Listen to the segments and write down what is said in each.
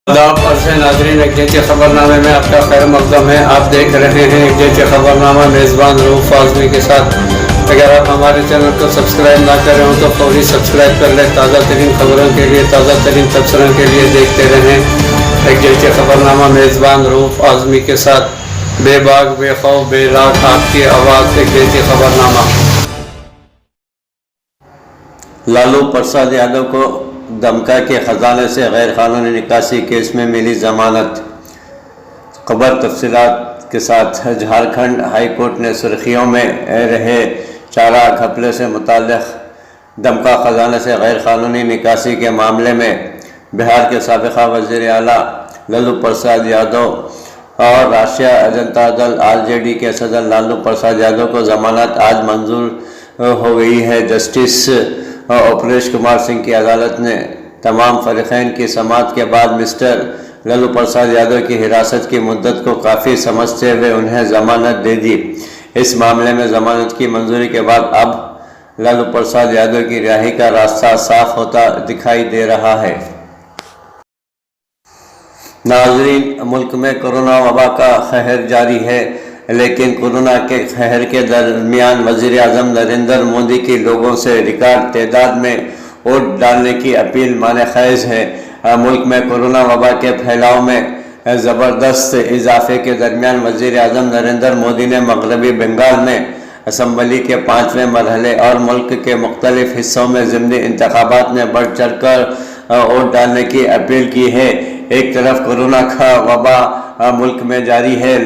आदाब अर्ज़ नाज़रीन, एक जैसे ख़बरनामे में आपका खैर मक़दम है। आप देख रहे हैं एक जैसे ख़बरनामा मेज़बान रऊफ़ आज़मी के साथ। अगर आप हमारे चैनल को सब्सक्राइब ना करें हो तो फौरी सब्सक्राइब कर लें। ताज़ा तरीन खबरों के लिए, ताज़ा तरीन तबसरों के लिए देखते रहें एक जैसे ख़बरनामा मेज़बान रऊफ़ आज़मी के साथ। बेबाक बेखौफ बेलाग आपकी आवाज़, एक जैसे ख़बरनामा। लालू प्रसाद यादव को दमका के खजाने से गैर कानूनी निकासी केस में मिली जमानत। खबर तफसीलात के साथ। झारखंड हाई कोर्ट ने सुर्खियों में रहे चारा घपले से मुताल्लिक़ दमका खजाने से गैर कानूनी निकासी के मामले में बिहार के साबिक़ा वज़ीर आला लालू प्रसाद यादव और राष्ट्रीय जनता दल आरजेडी के सदर लालू प्रसाद यादव को जमानत आज मंजूर हो गई है। जस्टिस अपरेश कुमार सिंह की अदालत ने तमाम फ़रीक़ैन की समाअत के बाद मिस्टर लालू प्रसाद यादव की हिरासत की मुद्दत को काफ़ी समझते हुए उन्हें ज़मानत दे दी। इस मामले में ज़मानत की मंजूरी के बाद अब लालू प्रसाद यादव की रिहाई का रास्ता साफ होता दिखाई दे रहा है। नाज़रीन, मुल्क में कोरोना वबा का कहर जारी है, लेकिन कोरोना के कहर के दरमियान वज़ीर आज़म नरेंद्र मोदी की लोगों से रिकॉर्ड तादाद में वोट डालने की अपील माने खैज़ है। मुल्क में कोरोना वबा के फैलाव में ज़बरदस्त इजाफे के दरमियान वज़ीर आज़म नरेंद्र मोदी ने मगरबी बंगाल में असम्बली के 5वें मरहले और मुल्क के मुख्तलिफ हिस्सों में ज़िमनी इंतखाबात में बढ़ चढ़ कर वोट डालने की अपील की है। एक तरफ कोरोना का वबा मुल्क में जारी है,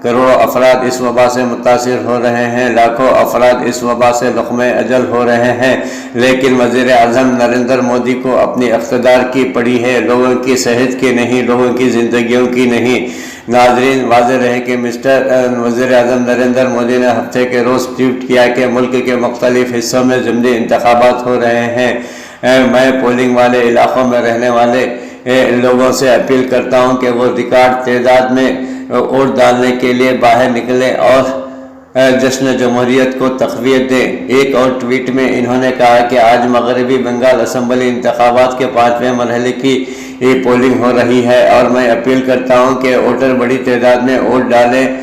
करोड़ों अफराद इस वबा से मुतासिर हो रहे हैं, लाखों अफराद इस वबा से लुक़्मे अजल हो रहे हैं, लेकिन वज़ीर आज़म नरेंद्र मोदी को अपनी इक़्तिदार की पड़ी है, लोगों की सेहत की नहीं, लोगों की ज़िंदगियों की नहीं। नाज़रीन, वाज़ेह रहे कि मिस्टर वज़ीर आज़म नरेंद्र मोदी ने हफ्ते के रोज़ ट्वीट किया कि मुल्क के मुख्तलिफ हिस्सों में ज़िमनी इंतखाबात हो रहे हैं। मैं पोलिंग वाले इलाक़ों में रहने वाले लोगों से अपील करता हूँ कि वो रिकॉर्ड तादाद में वोट डालने के लिए बाहर निकलें और जश्न जमहूरियत को तक़वियत दें। एक और ट्वीट में इन्होंने कहा कि आज मगरबी बंगाल असम्बली इंतखाबात के 5वें मरहले की पोलिंग हो रही है और मैं अपील करता हूँ कि वोटर बड़ी तादाद में वोट डालें,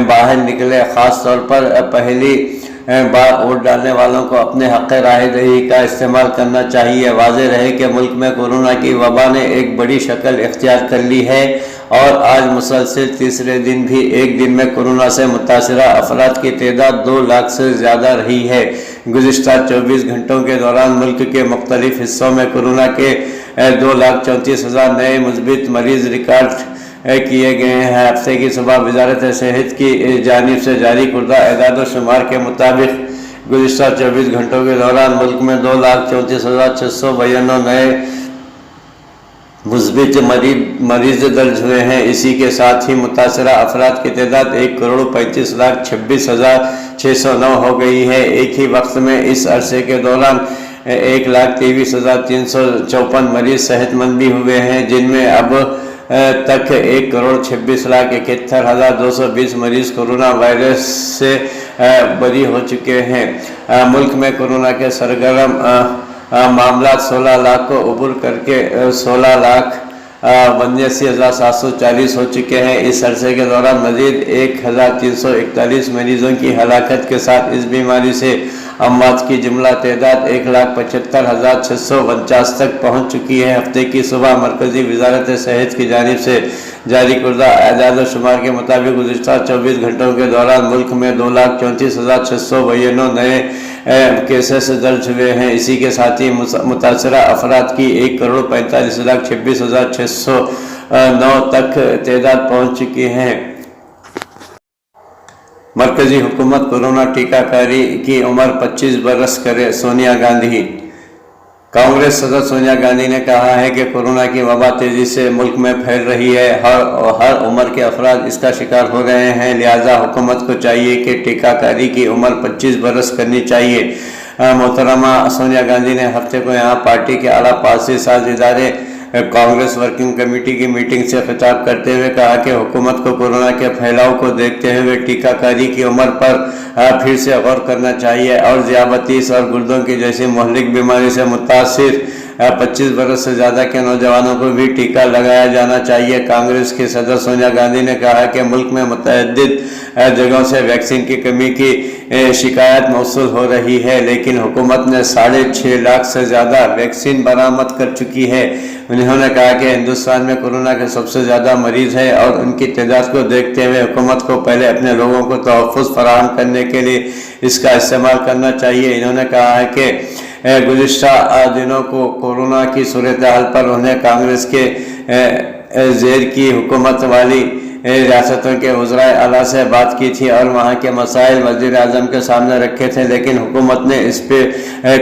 बाहर निकले। ख़ास तौर पर पहली बार वोट डालने वालों को अपने हक़ राय दही का इस्तेमाल करना चाहिए। वाज़ेह रहे कि मुल्क में कोरोना की वबा ने एक बड़ी शक्ल इख्तियार कर ली है और आज मुसलसल तीसरे दिन भी एक दिन में कोरोना से मुतासरा अफराद की तादाद 2 लाख से ज़्यादा रही है। गुज़िश्ता 24 घंटों के दौरान मुल्क के मुख्तलिफ हिस्सों में कोरोना के 2,34,000 नए मुस्बित मरीज़ रिकॉर्ड किए गए हैं। हफ्ते की सुबह वज़ारत सेहत की जानिब से जारी करदा एदाद शुमार के मुताबिक गुज़िश्ता 24 घंटों के दौरान मुल्क में 2,34,692 नए मुस्बित मरीज़ दर्ज हुए हैं। इसी के साथ ही मुतासरा अफराद की तादाद 1,35,26,609 हो गई है। एक ही वक्त में इस अरसे के दौरान 1,23,354 मरीज़ सेहतमंद भी हुए हैं, जिनमें अब तक 1,26,71,220 मरीज़ कोरोना वायरस से बरी हो चुके हैं। मुल्क में कोरोना के सरगर्म मामला 16 लाख को उबूर करके 16,82,740 हो चुके हैं। इस अरसे के दौरान मज़ीद 1,341 मरीज़ों की हलाकत के साथ इस बीमारी से अमवात की जुमला तादाद 1,75,649 तक पहुँच चुकी है। हफ्ते की सुबह मरकज़ी वज़ारत सेहत की जानिब से जारी करदा एदाद शुमार के मुताबिक गुज़िश्ता 24 घंटों के दौरान मुल्क में 2,34,692 नए केसेस दर्ज हुए हैं। इसी के साथ ही मुतासरा अफराद की 1,45,26,609 तक तादाद पहुँच चुकी हैं। मरकज़ी हुकूमत कोरोना टीकाकारी की उम्र 25 बरस करे, सोनिया गांधी। कांग्रेस सदर सोनिया गांधी ने कहा है कि कोरोना की वबा तेज़ी से मुल्क में फैल रही है। हर उम्र के अफराद इसका शिकार हो रहे हैं, लिहाजा हुकूमत को चाहिए कि टीकाकारी की उम्र 25 बरस करनी चाहिए। मोहतरमा सोनिया गांधी ने हफ्ते को यहाँ पार्टी के आला पार्टी साज इदारे कांग्रेस वर्किंग कमेटी की मीटिंग से खिताब करते हुए कहा कि हुकूमत को कोरोना के फैलाव को देखते हुए टीकाकारी की उम्र पर फिर से गौर करना चाहिए और ज़ियाबतीस और गुर्दों की जैसी महलिक बीमारी से मुतासिर 25 बरस से ज़्यादा के नौजवानों को भी टीका लगाया जाना चाहिए। कांग्रेस की सदर सोनिया गांधी ने कहा कि मुल्क में मुतअद्दिद जगहों से वैक्सीन की कमी की शिकायत मौसूल हो रही है, लेकिन हुकूमत ने 6.5 लाख से ज़्यादा वैक्सीन बरामद कर चुकी है। उन्होंने कहा कि हिंदुस्तान में कोरोना के सबसे ज़्यादा मरीज़ है और उनकी तादाद को देखते हुए हुकूमत को पहले अपने लोगों को तहफ़्फ़ुज़ फराहम करने के लिए इसका इस्तेमाल करना चाहिए। इन्होंने कहा है कि गुज़िश्ता दिनों को कोरोना की सूरत हाल पर उन्हें कांग्रेस के ज़ेर की हुकूमत वाली रियासतों के वज़राए आला से बात की थी और वहाँ के मसाइल वज़ीर आज़म के सामने रखे थे, लेकिन हुकूमत ने इस पर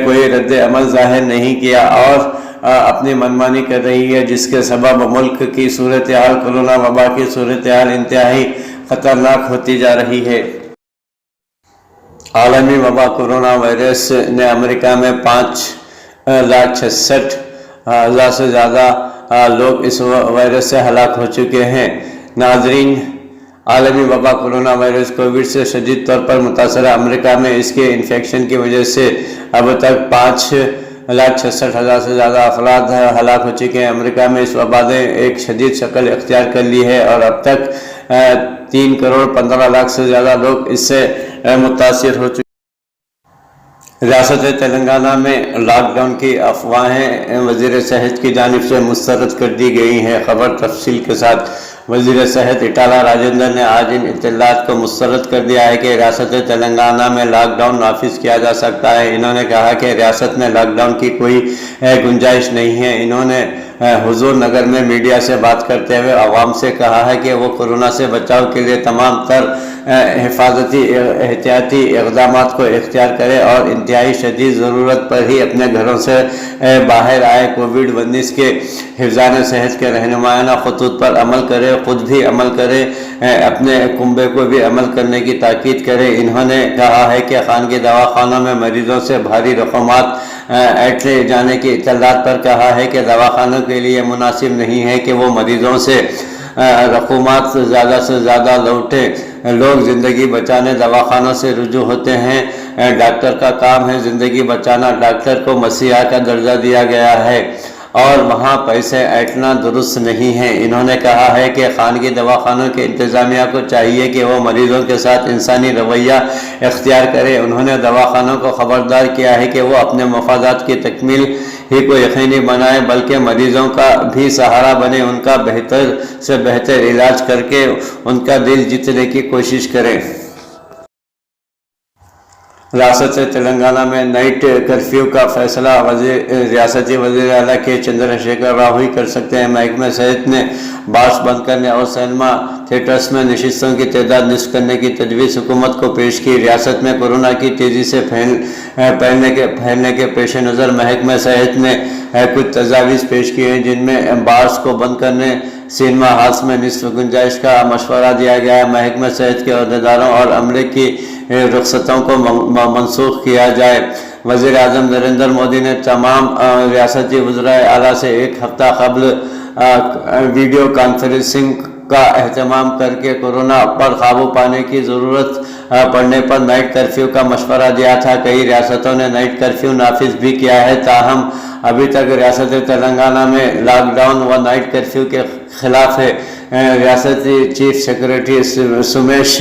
कोई रद्द अमल ज़ाहिर नहीं किया और अपनी मनमानी कर रही है, जिसके सबब मुल्क की सूरत हाल, कोरोना वबा की सूरत हाल इंतहाई ख़तरनाक होती जा रही है। आलमी वबा कोरोना वायरस ने अमेरिका में 5,66,000 से ज़्यादा लोग इस वायरस से हलाक हो चुके हैं। नाजरीन, आलमी वबा कोरोना वायरस कोविड से शदीद तौर पर मुतासरा अमेरिका में इसके इन्फेक्शन की वजह से अब तक 5,66,000 से ज़्यादा अफराद हलाक हो चुके हैं। अमेरिका में इस वबा ने एक शदीद शक्ल इख्तियार कर ली है और अब तक 3,15,00,000 से ज़्यादा लोग इससे मुतासिर हो चुके। रियासत तेलंगाना में लॉकडाउन की अफवाहें वज़ीर सेहत की जानिब से मुस्तरद कर दी गई हैं। खबर तफसील के साथ वज़ीर सेहत इटाला राजेंद्र ने आज इन इत्तलात को मुस्तरद कर दिया है कि रियासत तेलंगाना में लॉकडाउन नाफिज किया जा सकता है। इन्होंने कहा कि रियासत में लॉकडाउन की कोई गुंजाइश नहीं है। इन्होंने हुजूर नगर में मीडिया से बात करते हुए आवाम से कहा है कि वो कोरोना से बचाव के लिए तमाम तर हिफाजती एहतियाती इक़दामात को इख्तियार करे और इंतहाई शदीद ज़रूरत पर ही अपने घरों से बाहर आए। कोविड-19 के हिफ़्ज़ान सेहत के रहनुमायाना खतूत पर अमल करे, ख़ुद भी अमल करे, अपने कुंबे को भी अमल करने की ताकीद करे। इन्होंने कहा है कि खानगी दवाखानों में मरीज़ों से भारी रकमात ऐंठे जाने की इत्तलात पर कहा है कि दवाखानों के लिए मुनासिब नहीं है कि वो मरीज़ों से रकूमात ज़्यादा से ज़्यादा लौटें। लोग ज़िंदगी बचाने दवाखानों से रुजू होते हैं। डॉक्टर का काम है ज़िंदगी बचाना। डॉक्टर को मसीहा का दर्जा दिया गया है और वहाँ पैसे ऐंठना दुरुस्त नहीं है। इन्होंने कहा है कि खानगी दवाखानों के इंतज़ामिया को चाहिए कि वो मरीज़ों के साथ इंसानी रवैया इख्तियार करे। उन्होंने दवाखानों को ख़बरदार किया है कि वो अपने मफादात की तकमील ही को यकीनी बनाए, बल्कि मरीज़ों का भी सहारा बने, उनका बेहतर से बेहतर इलाज करके उनका दिल जीतने की कोशिश करें। रियासत तेलंगाना में नाइट कर्फ्यू का फैसला रियासती वज़ीर आला के चंद्रशेखर राव ही कर सकते हैं। महकमे सेहत ने बार्स बंद करने और सिनेमा थिएटर्स में नशिस्तों की तादाद निस्फ करने की तजवीज़ हुकूमत को पेश की। रियासत में कोरोना की तेज़ी से फैलने के पेश नज़र महकमे सेहत ने कुछ तजावीज़ पेश की हैं, जिनमें बार्स को बंद करने, सिनेमा हाल्स में निस्फ गुंजाइश का मशवरा दिया गया है। महकमे सेहत के अहदेदारों और अमले की रुख्सतों को मनसूख किया जाए। वज़ीर आज़म नरेंद्र मोदी ने तमाम रियासती वज़राए आला से एक हफ्ता कबल वीडियो कॉन्फ्रेंसिंग का अहतमाम करके कोरोना पर काबू पाने की ज़रूरत पड़ने पर नाइट कर्फ्यू का मशवरा दिया था। कई रियासतों ने नाइट कर्फ्यू नाफिज भी किया है, ताहम अभी तक रियासत तेलंगाना में लॉकडाउन व नाइट कर्फ्यू के खिलाफ है। रियासती चीफ सेक्रेटरी सुमेश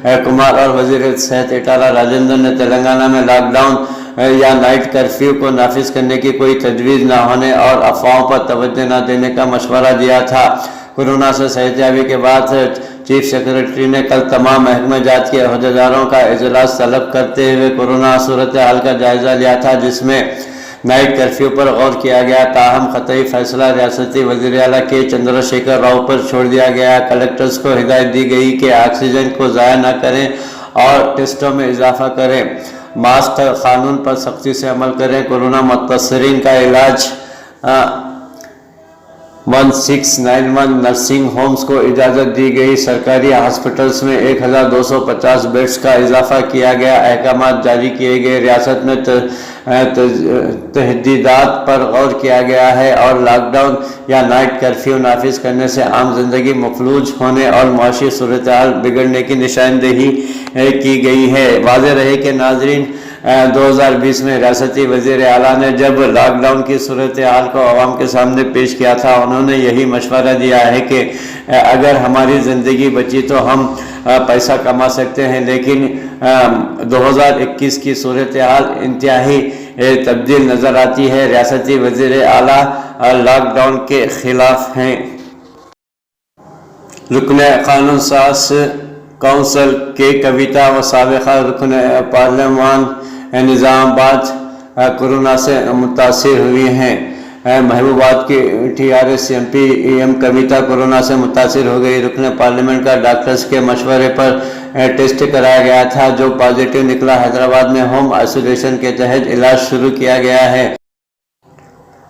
कुमार और वज़ीर सेहत इटाला राजेंद्र ने तेलंगाना में लॉकडाउन या नाइट कर्फ्यू को नाफिज करने की कोई तजवीज़ न होने और अफवाहों पर तवज्जो न देने का मशवरा दिया था। कोरोना से सेहतयाबी के बाद चीफ सेक्रेटरी ने कल तमाम महकमे जात के अहदेदारों का इजलास तलब करते हुए कोरोना सूरत हाल का जायज़ा लिया था, जिसमें नाइट कर्फ्यू पर गौर किया गया। ताहम ख़तई फैसला रियासती वज़ीर आला के चंद्रशेखर राव पर छोड़ दिया गया। कलेक्टर्स को हिदायत दी गई कि ऑक्सीजन को ज़ाया न करें और टेस्टों में इजाफा करें। मास्क कानून पर सख्ती से अमल करें। कोरोना मुतासरीन का इलाज 1691 नर्सिंग होम्स को इजाज़त दी गई। सरकारी हॉस्पिटल्स में 1250 बेड्स का इजाफा किया गया। अहकाम जारी किए गए। रियासत में तहदीदात पर गौर किया गया है और लॉकडाउन या नाइट कर्फ्यू नाफिज करने से आम जिंदगी मफलूज होने और माशी सूरत हाल बिगड़ने की निशानदेही की गई है। वाज़ेह रहे कि नाजरीन 2020 में रियासती वज़ीर आला ने जब लॉकडाउन की सूरत हाल को आवाम के सामने पेश किया था, उन्होंने यही मशवरा दिया है कि अगर हमारी ज़िंदगी बची तो हम पैसा कमा सकते हैं, लेकिन 2021 की सूरत हाल इंतहाई तब्दील नज़र आती है। रियासती वज़ीर आला लॉकडाउन के खिलाफ हैं। रुकन कानून साज काउंसिल के कविता व साबिक़ा रुकन पार्लियामान निज़ामाबाद कोरोना से मुतासिर हुई हैं। महबूबाबाद की TRS MP कविता कोरोना से मुतासिर हो गई। रुकन पार्लियामेंट का डॉक्टर्स के मशवरे पर टेस्ट कराया गया था, जो पॉजिटिव निकला। हैदराबाद में होम आइसोलेशन के तहत इलाज शुरू किया गया है।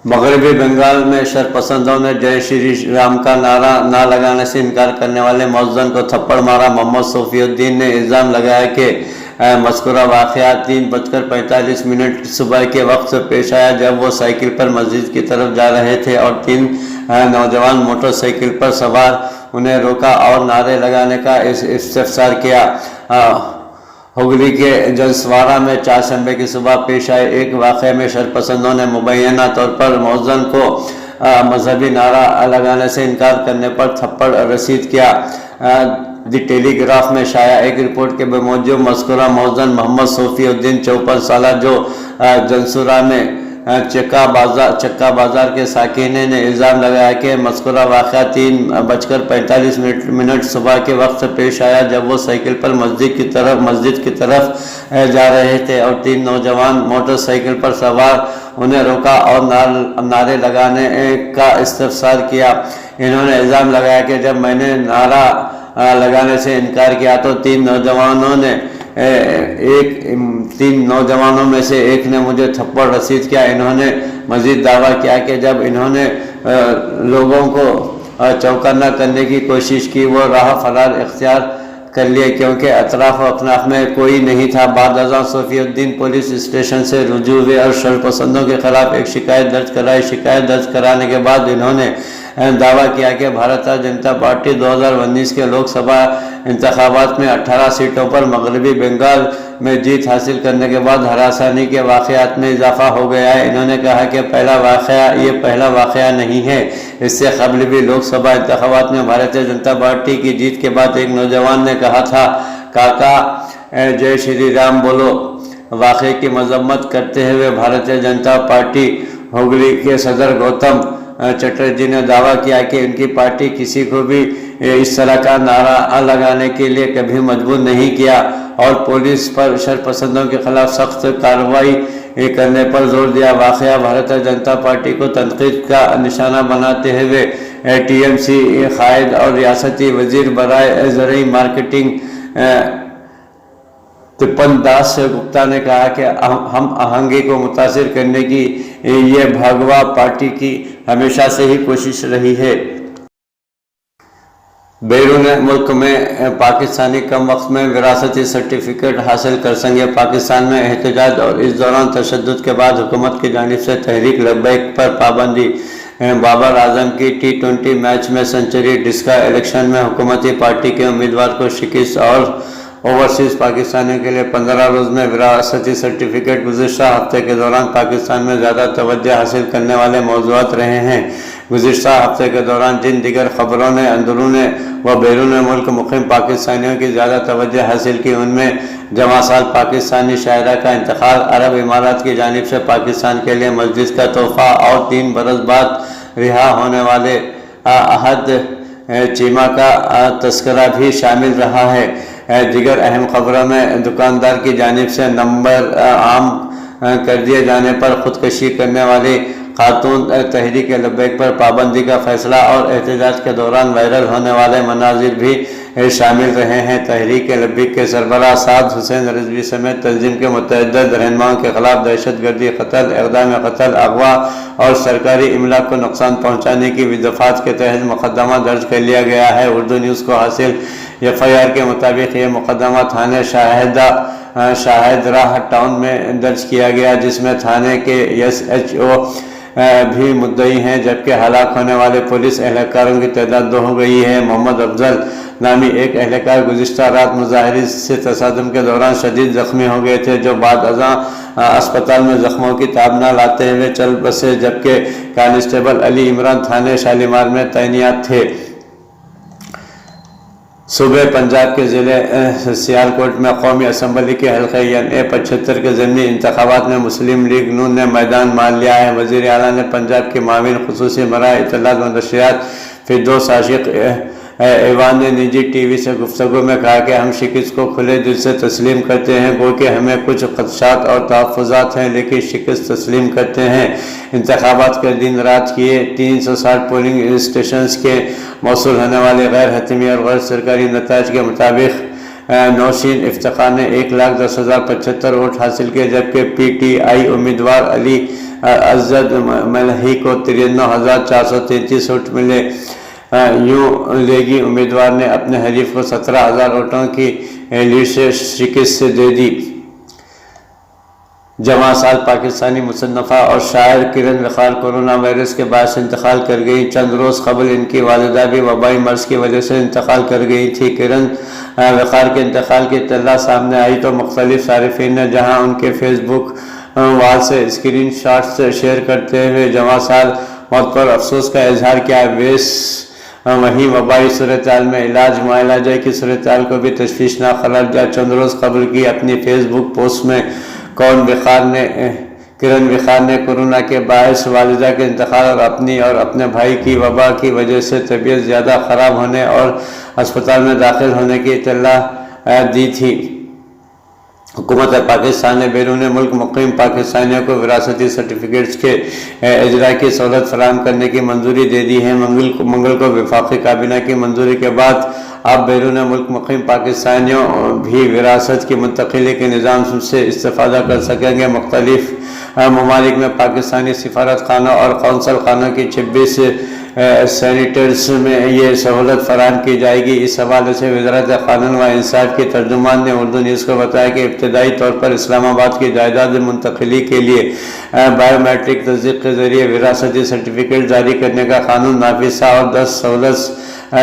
मगरबी बंगाल में शरपसंदों ने जय श्री राम का नारा ना लगाने से इनकार करने वाले मौजूदन को थप्पड़ मारा। मोहम्मद सफ़ीउद्दीन ने इल्ज़ाम लगाया कि मज़कूरा वाक़या 3:45 सुबह के वक्त पेश आया, जब वो साइकिल पर मस्जिद की तरफ जा रहे थे और 3 नौजवान मोटरसाइकिल पर सवार उन्हें रोका और नारे लगाने का इस्तिफ़सार किया। हुगली के जसवाड़ा में चारशंबे की सुबह पेश आए एक वाक़े में शरपसंदों ने मुबैना तौर पर मौजूदन को मजहबी नारा लगाने से इनकार करने पर थप्पड़ रसीद किया। दी टेलीग्राफ में शाया एक रिपोर्ट के बमौजूद मज़कूरा मौजूदन मोहम्मद सफ़ीउद्दीन 54 साल जो जंसूरा में चक्का बाजार के साकिन ने इल्ज़ाम लगाया कि मज़कूरा वाक़या 3:45 सुबह के वक्त पेश आया, जब वो साइकिल पर मस्जिद की तरफ जा रहे थे और 3 नौजवान मोटरसाइकिल पर सवार उन्हें रोका और नारे लगाने का इस्तिफ़सार किया। इन्होंने इल्ज़ाम लगाया कि जब मैंने नारा लगाने से इनकार किया तो 3 नौजवानों में से एक ने मुझे थप्पड़ रसीद किया। इन्होंने मज़ीद दावा किया कि जब इन्होंने लोगों को चौकन्ना करने की कोशिश की, वो राह फरार इख्तियार कर लिए क्योंकि अतराफ व अखनाफ में कोई नहीं था। बाद अज़ां सफ़ीउद्दीन पुलिस स्टेशन से रुजू हुए और शरपसंदों के खिलाफ एक शिकायत दर्ज कराई। शिकायत दर्ज कराने के बाद इन्होंने दावा किया कि भारतीय जनता पार्टी 2019 के लोकसभा इंतखाबात में 18 सीटों पर मगरबी बंगाल में जीत हासिल करने के बाद हरासानी के वाक़यात में इजाफा हो गया है। इन्होंने कहा कि ये पहला वाक़या नहीं है। इससे कबल भी लोकसभा इंतखाबात में भारतीय जनता पार्टी की जीत के बाद एक नौजवान ने कहा था, काका जय श्री राम बोलो। वाक़े की मजम्मत करते हुए भारतीय जनता पार्टी हुगली के सदर गौतम चटर्जी ने दावा किया कि उनकी पार्टी किसी को भी इस तरह का नारा लगाने के लिए कभी मजबूर नहीं किया और पुलिस पर शरपसंदों के खिलाफ सख्त कार्रवाई करने पर जोर दिया। वाक़या भारतीय जनता पार्टी को तनकीद का निशाना बनाते हुए TMC कायद और रियासती वजीर बराए ज़राई मार्केटिंग तिपन दास गुप्ता ने कहा कि हम आहंगी को मुतासिर करने की ये भागवा पार्टी की हमेशा से ही कोशिश रही है। बैरून मुल्क में पाकिस्तानी कम वक्त में विरासती सर्टिफिकेट हासिल कर सकें। पाकिस्तान में एहतजाज और इस दौरान तशद्दुद के बाद हुकूमत की जानिब से तहरीक लब्बैक पर पाबंदी। बाबर आजम की T20 मैच में सेंचुरी। डिस्का इलेक्शन में हुकूमती पार्टी के उम्मीदवार को शिकस्त और ओवरसीज़ पाकिस्तानियों के लिए 15 रोज़ में विरासती सर्टिफिकेट। गुज़िश्ता हफ्ते के दौरान पाकिस्तान में ज़्यादा तवज्जो हासिल करने वाले मौज़ूआत रहे हैं। गुज़िश्ता हफ्ते के दौरान जिन दिगर खबरों ने अंदरून व बैरून मुल्क मुक़ीम पाकिस्तानियों की ज़्यादा तवज्जो हासिल की, उनमें जमा साल पाकिस्तानी शायरा का इंतकाल, अरब इमारात की जानिब से पाकिस्तान के लिए मस्जिद का तोहफ़ा और 3 बरस बाद रिहा होने वाले अहद चीमा का तस्करा भी शामिल रहा है। दिगर अहम खबरों में दुकानदार की जानिब से नंबर आम कर दिए जाने पर ख़ुदकशी करने वाली खातून तहरीक लब्बैक पर पाबंदी का फैसला और एहतजाज के दौरान वायरल होने वाले मनाजिर भी शामिल रहे हैं। तहरीक लब्बैक के सरबराह साद हुसैन रिजवी समेत तंजीम के मुतअद्दिद रहनुमाओं के खिलाफ दहशतगर्दी, कत्ल, इक़दाम कत्ल, अगवा और सरकारी इमलाक को नुकसान पहुँचाने की दफ़ात के तहत मुकदमा दर्ज कर लिया गया है। उर्दू न्यूज़ को हासिल FIR के मुताबिक ये मुकदमा थाने शाहिदा शाहिद राह टाउन में दर्ज किया गया, जिसमें थाने के SHO भी मुद्दई हैं, जबकि हलाक होने वाले पुलिस एहलकारों की तादाद 2 हो गई है। मोहम्मद अफजल नामी एक एहलकार गुज़िश्ता रात मुजाहिरीन से तसादम के दौरान शदीद ज़ख्मी हो गए थे, जो बाद अज़ां अस्पताल में ज़ख्मों की ताब न लाते हुए चल बसे, जबकि कांस्टेबल अली इमरान थाने शालीमार में तैनात थे। सूबे पंजाब के ज़िले सियालकोट में कौमी असम्बली के हल्के NA-75 के ज़मीनी इंतखाबात में मुस्लिम लीग नून ने मैदान मान लिया है। वज़ीर आला ने पंजाब के माविन खुसूसी बराए इत्तलात व नशरियात फिरदौस आशिक ऐवान ने निजी TV से गुफ्तगू में कहा कि हम शिकस्त को खुले दिल से तस्लीम करते हैं, गो कि हमें कुछ खदशात और तहफ़्फ़ुज़ात हैं, लेकिन शिकस्त तस्लीम करते हैं। इंतखाबात के दिन रात किए 360 पोलिंग स्टेशंस के मौसूल होने वाले गैर हतमी और गैर सरकारी नताइज के मुताबिक नौशीन इफ्तिखार ने 1,10,075 वोट हासिल किए, जबकि PTI उम्मीदवार अली अज़द मलही को 93,433 वोट मिले। यूं लेगी उम्मीदवार ने अपने हरीफ को 17,000 वोटों की लीड से शिकस्त दे दी। जमा साल पाकिस्तानी मुसन्नफ़ा और शायर किरण विखार कोरोना वायरस के बायस इंतकाल कर गई। चंद रोज़ कबल इनकी वालिदा भी वबाई मर्ज़ की वजह से इंतकाल कर गई थी। किरण विखार के इंतकाल की इत्तला सामने आई तो मुख्तलिफ सारिफीन ने जहाँ उनके फेसबुक वाल से स्क्रीन शॉट्स शेयर करते हुए जमा साल मौत पर अफसोस का इजहार किया, वहीं वबाई सूरत-हाल में इलाज मुआलजे की सूरत-हाल को भी तशवीशनाक करार दिया। चंद रोज़ कबल की अपनी फेसबुक पोस्ट में किरण विखार ने कोरोना के बायस वालिदा के इंतकाल और अपने भाई की वबा की वजह से तबीयत ज़्यादा ख़राब होने और अस्पताल में दाखिल होने की इत्तला दी थी। हुकूमत पाकिस्तान ने बैरून मुल्क मुकीम पाकिस्तानियों को विरासती सर्टिफिकेट्स के इजरा की सहूलत फराहम करने की मंजूरी दे दी है। मंगल को वफाकी काबीना की मंजूरी के बाद अब बैरून मुल्क मुकीम पाकिस्तानियों भी विरासत की मुंतकिली के निज़ाम से इस्तेफ़ादा कर सकेंगे। मुख्तलिफ ममालिक में पाकिस्तानी सिफारत खानों और कौंसल खानों की 26 सैनिटर्स में ये सहूलत फराहम की जाएगी। इस हवाले से वज़ारत क़ानून व इंसाफ के तर्जुमान ने उर्दू न्यूज़ को बताया कि इब्तदाई तौर पर इस्लामाबाद की जायदाद मुंतकिली के लिए बायोमेट्रिक तस्दीक के ज़रिए विरासती सर्टिफिकेट जारी करने का कानून नाफिज था और 10 सहूलत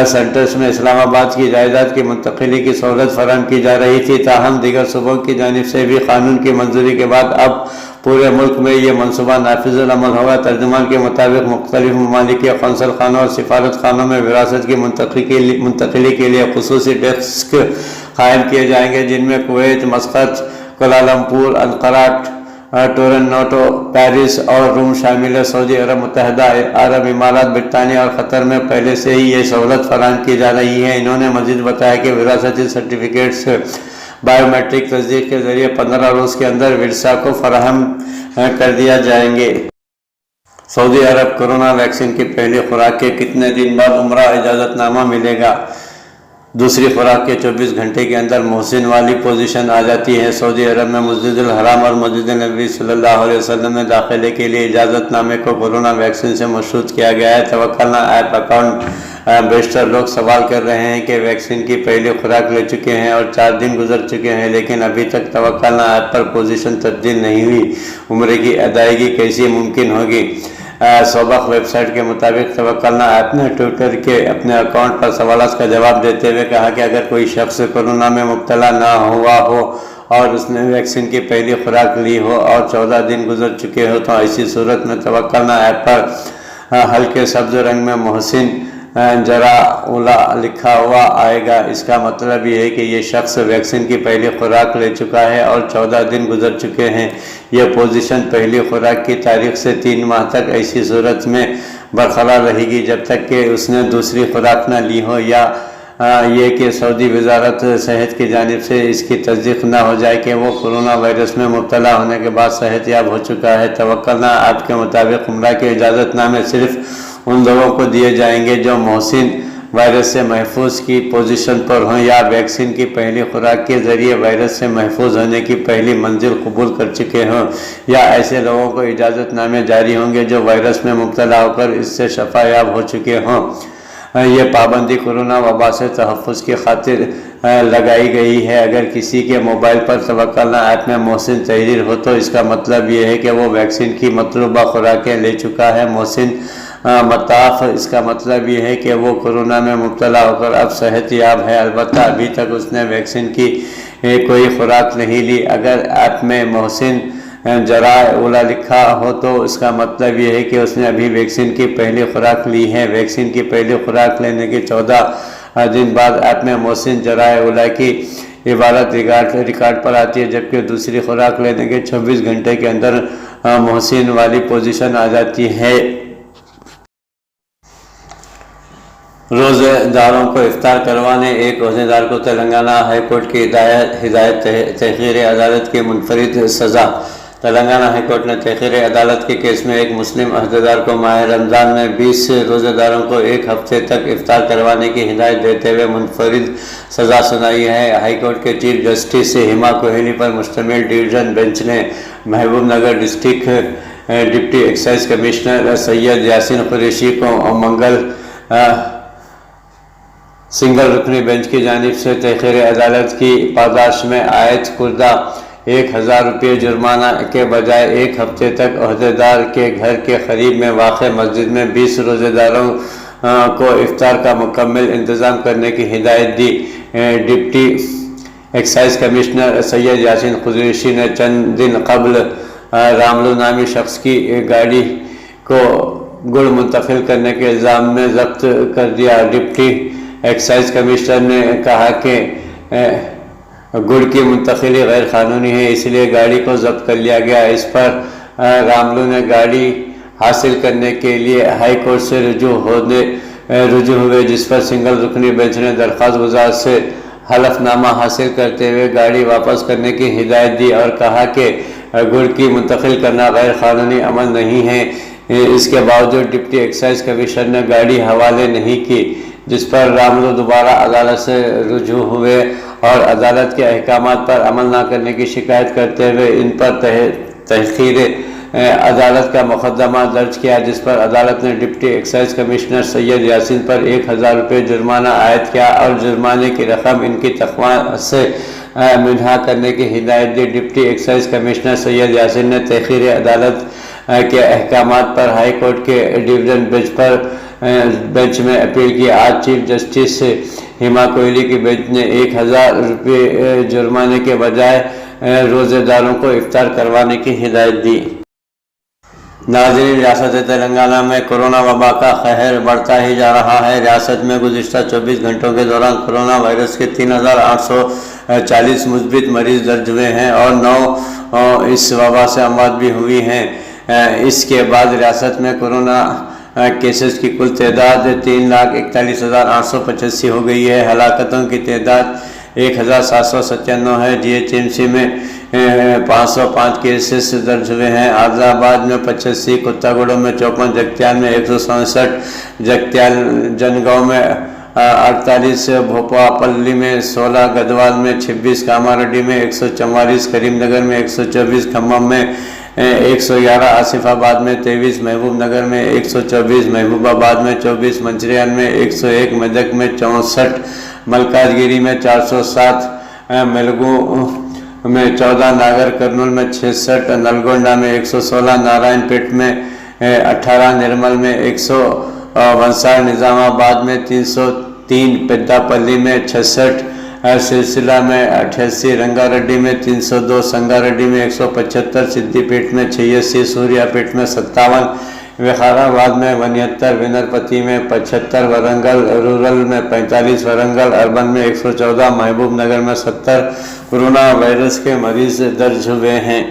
सेंटर्स में इस्लामाबाद की जायदाद की मुंतकिली की सहूलत फराहम की जा रही थी। ताहम दीगर सूबों की जानिब से भी कानून की मंजूरी के बाद अब पूरे मुल्क में ये मनसूबा नाफिज़ुल अमल होगा। तर्जुमान के मुताबिक मुख्तलिफ ममालिक के कौंसल खानों और सिफारत खानों में विरासत की मुंतकिली के लिए खुसूसी डेस्क कायम किए जाएंगे, जिनमें Kuwait, मस्कत, Kuala Lumpur, Ankara, Toronto, Paris और रोम शामिल है। सऊदी अरब, मुत्तहिदा अरब इमारात, ब्रिटानिया और क़तर में पहले से ही ये सहूलत फराहम की जा रही है। इन्होंने मज़ीद बताया कि विरासती सर्टिफिकेट्स बायोमेट्रिक तस्दीक के ज़रिए 15 रोज़ के अंदर विरसा को फराहम कर दिया जाएंगे। सऊदी अरब कोरोना वैक्सीन की पहली खुराक के कितने दिन बाद उम्रा इजाज़तनामा मिलेगा? दूसरी खुराक के 24 घंटे के अंदर मोहसिन वाली पोजीशन आ जाती है। सऊदी अरब में मस्जिदुल हराम और मस्जिद नबी सल्लल्लाहु अलैहि वसल्लम में दाखिले के लिए इजाज़तनामे को कोरोना वैक्सीन से मशरूत किया गया है। तवक्कलना ऐप अकाउंट बेशतर लोग सवाल कर रहे हैं कि वैक्सीन की पहली खुराक ले चुके हैं और 4 दिन गुजर चुके हैं, लेकिन अभी तक तवक्कलना ऐप पर पोजीशन तब्दील नहीं हुई। उम्र की अदायगी कैसे मुमकिन होगी? सोबक वेबसाइट के मुताबिक तवक्कलना ऐप ने ट्विटर के अपने अकाउंट पर सवालात का जवाब देते हुए कहा कि अगर कोई शख्स कोरोना में मुब्तला ना हुआ हो और उसने वैक्सीन की पहली खुराक ली हो और 14 दिन गुजर चुके हो तो ऐसी सूरत में तवक्कलना ऐप पर हल्के सब्ज रंग में मोहसिन जरा उला लिखा हुआ आएगा। इसका मतलब ये है कि ये शख्स वैक्सीन की पहली खुराक ले चुका है और 14 दिन गुजर चुके हैं। यह पोजीशन पहली खुराक की तारीख से 3 माह तक ऐसी सूरत में बरकरार रहेगी जब तक कि उसने दूसरी खुराक न ली हो या ये कि सऊदी वजारत सेहत की जानिब से इसकी तस्दीक न हो जाए कि वो कोरोना वायरस में मुब्तला होने के बाद सेहतयाब हो चुका है। तवक्कलना ऐप के मुताबिक उम्रा के इजाज़तनामे सिर्फ उन लोगों को दिए जाएंगे जो मोहसिन वायरस से महफूज की पोजीशन पर हों या वैक्सीन की पहली खुराक के ज़रिए वायरस से महफूज होने की पहली मंजिल कबूल कर चुके हों, या ऐसे लोगों को इजाज़तनामे जारी होंगे जो वायरस में मुब्तला होकर इससे शफायाब हो चुके हों। یہ پابندی کورونا وبا سے تحفظ کی خاطر لگائی گئی ہے۔ اگر کسی کے موبائل پر توکلنا ایپ میں محسن تحریر ہو تو اس کا مطلب یہ ہے کہ وہ ویکسین کی مطلوبہ خوراکیں لے چکا ہے۔ محسن مطاف، اس کا مطلب یہ ہے کہ وہ کورونا میں مبتلا ہو کر اب صحت یاب ہے، البتہ ابھی تک اس نے ویکسین کی کوئی خوراک نہیں لی۔ اگر ایپ میں محسن جرائے اولا لکھا ہو تو اس کا مطلب یہ ہے کہ اس نے ابھی ویکسین کی پہلی خوراک لی ہے۔ ویکسین کی پہلی خوراک لینے کے 14 دن بعد ایپ میں محسن جرائے اولا کی عبارت ریکارڈ پر آتی ہے، جبکہ دوسری خوراک لینے کے 26 گھنٹے کے اندر محسن والی پوزیشن آ جاتی ہے۔ روزے داروں کو افطار کروانے ایک عہدیدار کو تلنگانہ ہائی کورٹ کی ہدایت تحقیر عدالت کی منفرد سزا۔ تلنگانہ ہائی کورٹ نے تحقیر عدالت کے کیس میں ایک مسلم عہدیدار کو ماہ رمضان میں 20 روزے داروں کو ایک ہفتے تک افطار کروانے کی ہدایت دیتے ہوئے منفرد سزا سنائی ہے۔ ہائی کورٹ کے چیف جسٹس ہیما کوہلی پر مشتمل ڈویژن بینچ نے Mahabub Nagar district deputy excise commissioner Syed Yaseen Qureshi کو منگل سنگل رکنی بینچ کی جانب سے تحقیر عدالت کی پاداش میں عائد کردہ 1000 روپے جرمانہ کے بجائے ایک ہفتے تک عہدیدار کے گھر کے قریب میں واقع مسجد میں 20 روزے داروں کو افطار کا مکمل انتظام کرنے کی ہدایت دی۔ Deputy excise commissioner Syed Yaseen Qureshi نے چند دن قبل راملو نامی شخص کی گاڑی کو گڑ منتقل کرنے کے الزام میں ضبط کر دیا۔ ڈپٹی ایکسائز کمشنر نے کہا کہ گڑ کی منتقلی غیر قانونی ہے، اس لیے گاڑی کو ضبط کر لیا گیا۔ اس پر راملو نے گاڑی حاصل کرنے کے لیے ہائی کورٹ سے رجوع ہوئے، جس پر سنگل رکنی بینچ نے درخواست گزار سے حلف نامہ حاصل کرتے ہوئے گاڑی واپس کرنے کی ہدایت دی اور کہا کہ گڑ کی منتقل کرنا غیر قانونی عمل نہیں ہے۔ اس کے باوجود ڈپٹی ایکسائز کمشنر نے گاڑی حوالے نہیں کی، جس پر راملو دوبارہ عدالت سے رجوع ہوئے اور عدالت کے احکامات پر عمل نہ کرنے کی شکایت کرتے ہوئے ان پر تحقیر عدالت کا مقدمہ درج کیا، جس پر عدالت نے deputy excise commissioner Syed Yasin پر 1000 روپے جرمانہ عائد کیا اور جرمانے کی رقم ان کی تنخواہ سے منہا کرنے کی ہدایت دی۔ Deputy excise commissioner Syed Yasin نے تحقیر عدالت کے احکامات پر ہائی کورٹ کے ڈویژن بینچ میں اپیل کی۔ آج چیف جسٹس ہیما کوہلی کی بینچ نے 1000 روپے جرمانے کے بجائے روزے داروں کو افطار کروانے کی ہدایت دی۔ ناظرین، ریاست تلنگانہ میں کورونا وبا کا قہر بڑھتا ہی جا رہا ہے۔ ریاست میں گزشتہ 24 گھنٹوں کے دوران کورونا وائرس کے 3840 مثبت مریض درج ہوئے ہیں اور 9 اس وبا سے اموات بھی ہوئی ہیں۔ اس کے بعد ریاست میں کورونا کیسز کی کل تعداد 3,41,885 ہو گئی ہے۔ ہلاکتوں کی تعداد 1,797 ہے۔ جی ایچ ایم سی میں 505 کیسز درج ہوئے ہیں۔ عادل آباد میں 85، کتاگوڑ میں 54، جگتیال میں 167، جگتیال جنگاؤں میں 48، بھوپا پلی میں 16، گدوال میں 26، کاماریڈی میں 144، کریم نگر میں 124، کھمم میں 111، آصف آباد میں 23، محبوب نگر میں 124، محبوب آباد میں 24، منچریال میں 101، میدک میں 64، ملکاج گیری میں 407، ملگو میں 14، ناگر کرنول میں 66، نلگونڈا میں 116، نارائن پیٹ میں 18، نرمل میں 159، نظام آباد میں 303، پیدا پلی میں 66، سلسلہ میں 88، رنگا ریڈی میں 302، سنگا ریڈی میں 175، سدھی پیٹ میں 86، سوریا پیٹ میں 57، وقار آباد میں 79، ونرپتی میں 75، ورنگل رورل میں 45، ورنگل اربن میں 114، محبوب نگر میں 70 کورونا وائرس کے مریض درج ہوئے ہیں۔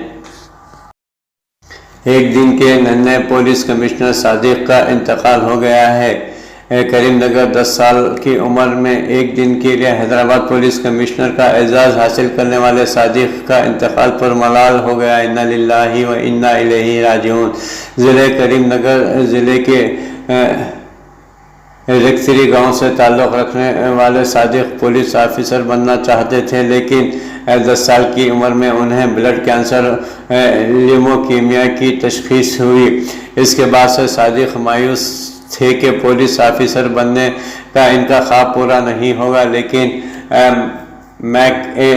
ایک دن کے ننھے پولیس کمشنر صادق کا انتقال ہو گیا ہے۔ کریم نگر 10 سال کی عمر میں ایک دن کے لیے حیدرآباد پولیس کمشنر کا اعزاز حاصل کرنے والے صادق کا انتقال پر ملال ہو گیا۔ انا للہ و انا الیہ راجعون۔ ضلع کریم نگر ضلع کے رکتری گاؤں سے تعلق رکھنے والے صادق پولیس آفیسر بننا چاہتے تھے، لیکن 10 سال کی عمر میں انہیں بلڈ کینسر لیموکیمیا کی تشخیص ہوئی۔ اس کے بعد سے صادق مایوس تھے کہ پولیس آفیسر بننے کا ان کا خواب پورا نہیں ہوگا، لیکن میک اے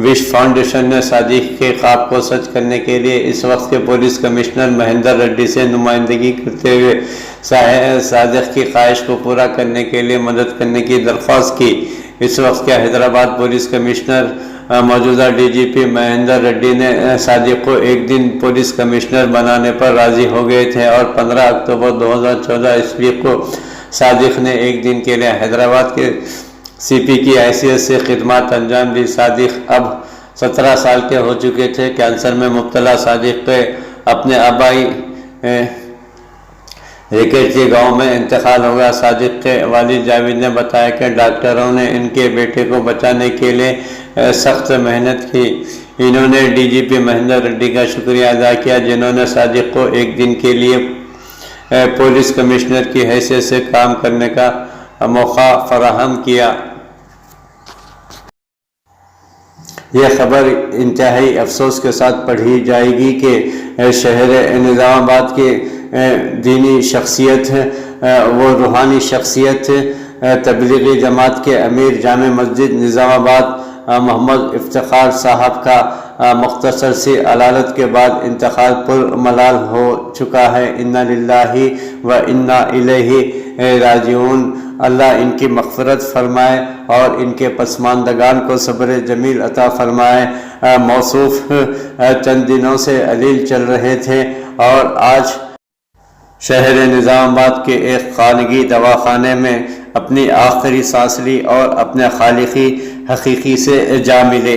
وش فاؤنڈیشن نے صادق کے خواب کو سچ کرنے کے لیے اس وقت کے پولیس کمشنر مہندر ریڈی سے نمائندگی کرتے ہوئے صادق کی خواہش کو پورا کرنے کے لیے مدد کرنے کی درخواست کی۔ اس وقت کے حیدرآباد پولیس کمشنر موجودہ ڈی جی پی مہندر ریڈی نے صادق کو ایک دن پولیس کمشنر بنانے پر راضی ہو گئے تھے، اور 15 اکتوبر 2014 عیسوی کو صادق نے ایک دن کے لیے حیدرآباد کے سی پی کی حیثیت سے خدمات انجام دی۔ صادق اب 17 سال کے ہو چکے تھے۔ کینسر میں مبتلا صادق کے اپنے آبائی ریکیٹی گاؤں میں انتقال ہو گیا۔ صادق کے والد جاوید نے بتایا کہ ڈاکٹروں نے ان کے بیٹے کو بچانے کے لیے سخت محنت کی۔ انہوں نے ڈی جی پی مہندر ریڈی کا شکریہ ادا کیا، جنہوں نے صادق کو ایک دن کے لیے پولیس کمشنر کی حیثیت سے کام کرنے کا موقع فراہم کیا۔ یہ خبر انتہائی افسوس کے ساتھ پڑھی جائے گی کہ شہر نظام آباد کے دینی شخصیت، وہ روحانی شخصیت، تبلیغی جماعت کے امیر جامع مسجد نظام آباد محمد افتخار صاحب کا مختصر سی علالت کے بعد انتقال پر ملال ہو چکا ہے۔ انا للہ و انا الیہ راجعون۔ اللہ ان کی مغفرت فرمائے اور ان کے پسماندگان کو صبر جمیل عطا فرمائے۔ موصوف چند دنوں سے علیل چل رہے تھے اور آج شہر نظام آباد کے ایک خانگی دواخانے میں اپنی آخری سانس لی اور اپنے خالق حقیقی سے جا ملے۔